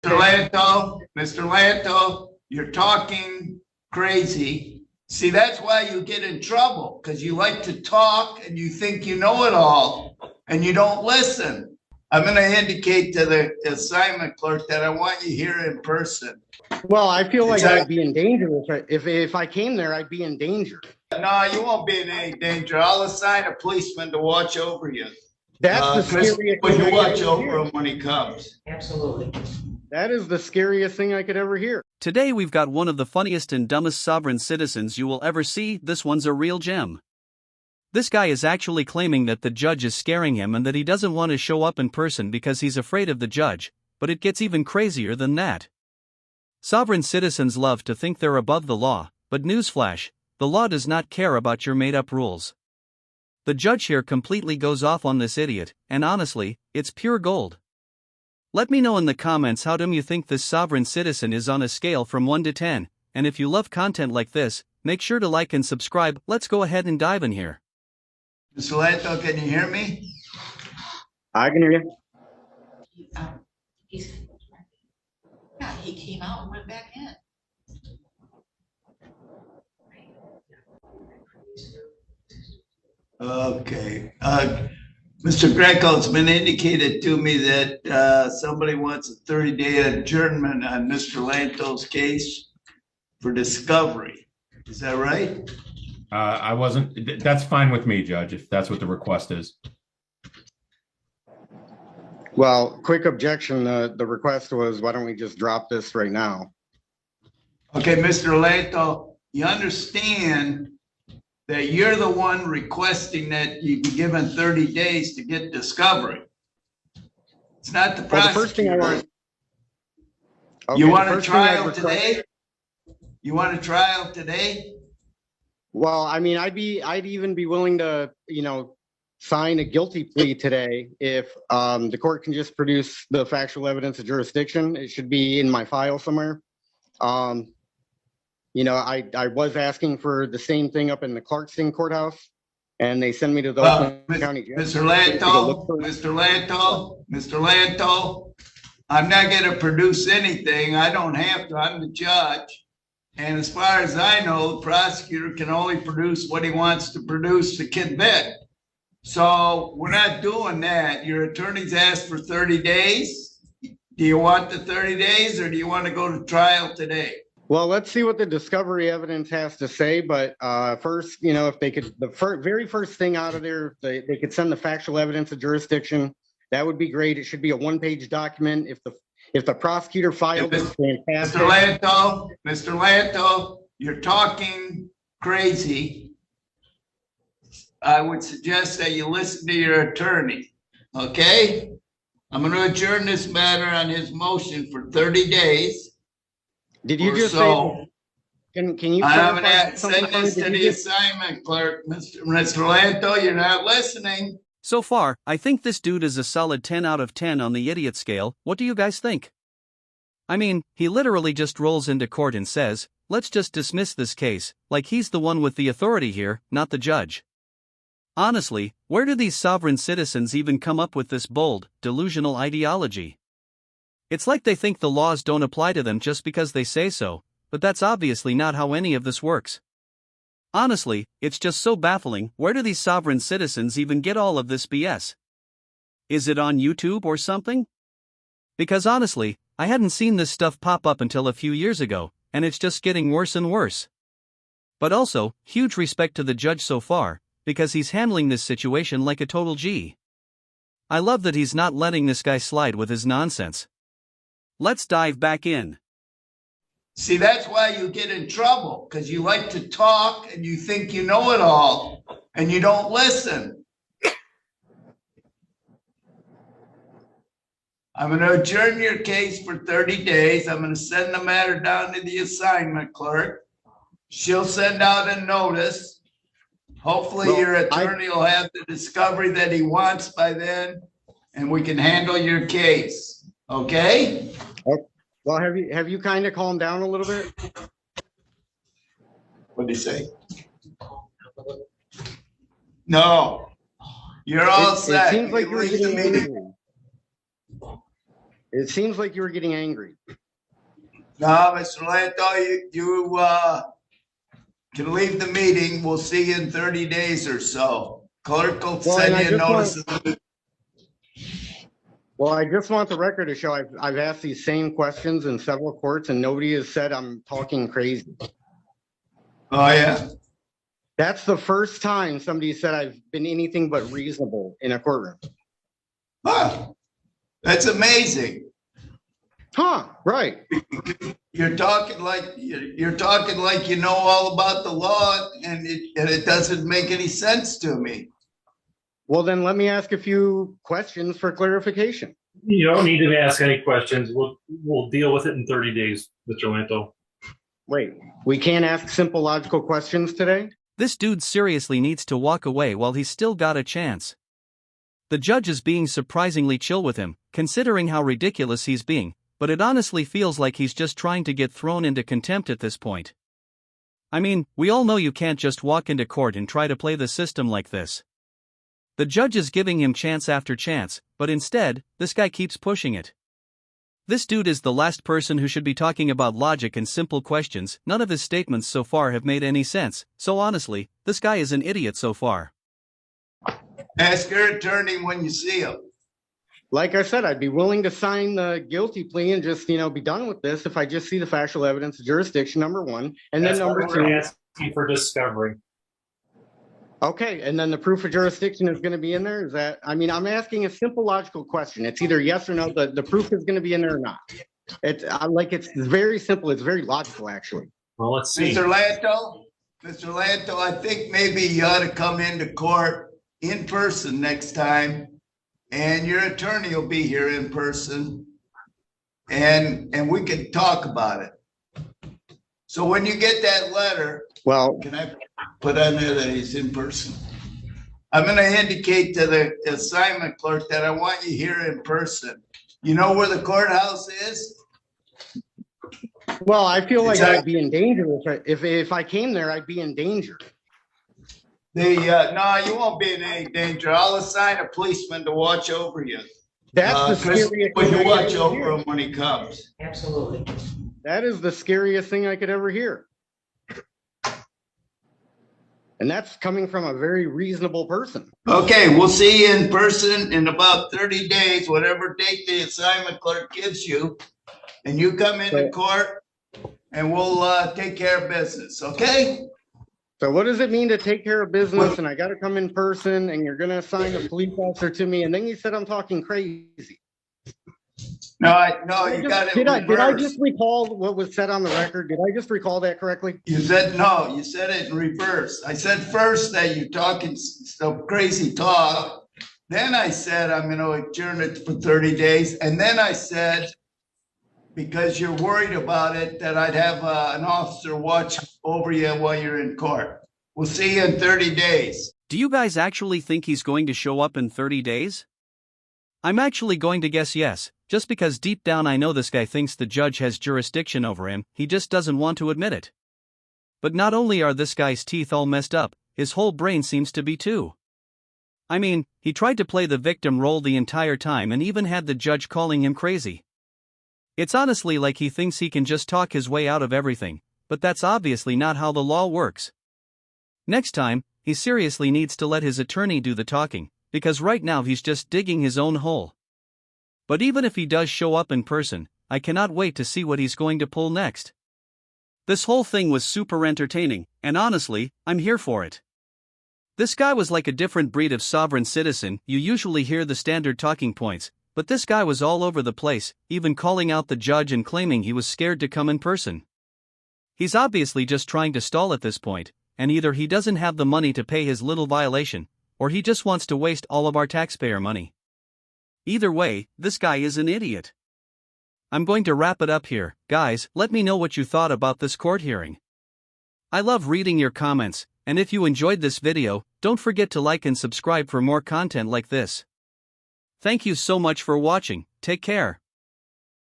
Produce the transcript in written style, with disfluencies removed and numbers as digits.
Mr. Lanto, you're talking crazy. See, that's why you get in trouble, because you like to talk and you think you know it all and you don't listen. I'm going to indicate to the assignment clerk that I want you here in person. Well, I feel like I'd be in danger if I came there. I'd be in danger. No, you won't be in any danger. I'll assign a policeman to watch over you. That's the scariest But thing you watch I over him when he comes. Absolutely. That is the scariest thing I could ever hear. Today we've got one of the funniest and dumbest sovereign citizens you will ever see. This one's a real gem. This guy is actually claiming that the judge is scaring him and that he doesn't want to show up in person because he's afraid of the judge, but it gets even crazier than that. Sovereign citizens love to think they're above the law, but newsflash, the law does not care about your made-up rules. The judge here completely goes off on this idiot, and honestly, it's pure gold. Let me know in the comments how dumb you think this sovereign citizen is on a scale from 1 to 10, and if you love content like this, make sure to like and subscribe. Let's go ahead and dive in here. Mr. Lanto, can you hear me? I can hear you. He came out and went back in. Okay. Mr. Greco, it's been indicated to me that somebody wants a 30-day adjournment on Mr. Lanto's case for discovery. Is that right? I wasn't. That's fine with me, Judge, if that's what the request is. Well, quick objection. The request was, why don't we just drop this right now? Okay, Mr. Lanto, you understand that you're the one requesting that you be given 30 days to get discovery. It's not the prosecutor. Well, the first thing I want. Okay, you want a trial today? You want a trial today? Well, I mean, I'd even be willing to, sign a guilty plea today if the court can just produce the factual evidence of jurisdiction. It should be in my file somewhere. I was asking for the same thing up in the Clarkston courthouse, and they send me to the Oakland County Jail. Mr. Lanto, I'm not going to produce anything. I don't have to. I'm the judge. And as far as I know, the prosecutor can only produce what he wants to produce to convict. So we're not doing that. Your attorney's asked for 30 days. Do you want the 30 days or do you want to go to trial today? Well, let's see what the discovery evidence has to say. But first, if they could, very first thing out of there, they could send the factual evidence of jurisdiction. That would be great. It should be a one-page document. If the prosecutor filed it, fantastic. Mr. Lanto, you're talking crazy. I would suggest that you listen to your attorney. Okay? I'm going to adjourn this matter on his motion for 30 days. Did you just say? Can you? I'm going to send this to the assignment clerk, Mr. Lanto. You're not listening. So far, I think this dude is a solid 10 out of 10 on the idiot scale. What do you guys think? I mean, he literally just rolls into court and says, let's just dismiss this case, like he's the one with the authority here, not the judge. Honestly, where do these sovereign citizens even come up with this bold, delusional ideology? It's like they think the laws don't apply to them just because they say so, but that's obviously not how any of this works. Honestly, it's just so baffling. Where do these sovereign citizens even get all of this BS? Is it on YouTube or something? Because honestly, I hadn't seen this stuff pop up until a few years ago, and it's just getting worse and worse. But also, huge respect to the judge so far, because he's handling this situation like a total G. I love that he's not letting this guy slide with his nonsense. Let's dive back in. See, that's why you get in trouble, because you like to talk and you think you know it all and you don't listen. I'm going to adjourn your case for 30 days. I'm going to send the matter down to the assignment clerk. She'll send out a notice. Hopefully your attorney will have the discovery that he wants by then, and we can handle your case. Okay? Well, have you kind of calmed down a little bit? What did he say? No. You're all set. It seems like you're getting angry. It seems like you were getting angry. No, Mr. Lanto, you can leave the meeting. We'll see you in 30 days or so. Clerk will send you a notice. Well, I just want the record to show I've asked these same questions in several courts and nobody has said I'm talking crazy. Oh, yeah. That's the first time somebody said I've been anything but reasonable in a courtroom. Huh. That's amazing. Huh, right. You're talking like you know all about the law, and it doesn't make any sense to me. Well, then let me ask a few questions for clarification. You don't need to ask any questions. We'll deal with it in 30 days, Mr. Lanto. Wait, we can't ask simple logical questions today? This dude seriously needs to walk away while he's still got a chance. The judge is being surprisingly chill with him, considering how ridiculous he's being, but it honestly feels like he's just trying to get thrown into contempt at this point. I mean, we all know you can't just walk into court and try to play the system like this. The judge is giving him chance after chance, but instead, this guy keeps pushing it. This dude is the last person who should be talking about logic and simple questions. None of his statements so far have made any sense, so honestly, this guy is an idiot so far. Ask your attorney when you see him. Like I said, I'd be willing to sign the guilty plea and just, be done with this if I just see the factual evidence of jurisdiction, number one. And That's then number why we're two. asking for discovery. Okay, and then the proof of jurisdiction is going to be in there? Is that, I'm asking a simple logical question. It's either yes or no, the proof is going to be in there or not. It's very simple. It's very logical, actually. Well, let's see. Mr. Lanto, I think maybe you ought to come into court in person next time, and your attorney will be here in person, and we can talk about it. So when you get that letter, Well, can I put on there that he's in person? I'm going to indicate to the assignment clerk that I want you here in person. You know where the courthouse is? well, I feel like I'd be in danger if I came there. I'd be in danger. No, you won't be in any danger. I'll assign a policeman to watch over you. That's the Chris, scariest when thing you I watch could over ever him when he comes. Absolutely. hear. That is the scariest thing I could ever hear. And that's coming from a very reasonable person. Okay, we'll see you in person in about 30 days, whatever date the assignment clerk gives you. And you come into court and we'll take care of business, okay? So what does it mean to take care of business and I got to come in person and you're going to assign a police officer to me and then you said I'm talking crazy? No, you got it. Did I just recall what was said on the record? Did I just recall that correctly? You said no, you said it in reverse. I said first that you're talking some crazy talk. Then I said I'm going to adjourn it for 30 days. And then I said, because you're worried about it, that I'd have an officer watch over you while you're in court. We'll see you in 30 days. Do you guys actually think he's going to show up in 30 days? I'm actually going to guess yes, just because deep down I know this guy thinks the judge has jurisdiction over him, he just doesn't want to admit it. But not only are this guy's teeth all messed up, his whole brain seems to be too. I mean, he tried to play the victim role the entire time and even had the judge calling him crazy. It's honestly like he thinks he can just talk his way out of everything, but that's obviously not how the law works. Next time, he seriously needs to let his attorney do the talking, because right now he's just digging his own hole. But even if he does show up in person, I cannot wait to see what he's going to pull next. This whole thing was super entertaining, and honestly, I'm here for it. This guy was like a different breed of sovereign citizen. You usually hear the standard talking points, but this guy was all over the place, even calling out the judge and claiming he was scared to come in person. He's obviously just trying to stall at this point, and either he doesn't have the money to pay his little violation, or he just wants to waste all of our taxpayer money. Either way, this guy is an idiot. I'm going to wrap it up here. Guys, let me know what you thought about this court hearing. I love reading your comments, and if you enjoyed this video, don't forget to like and subscribe for more content like this. Thank you so much for watching. Take care.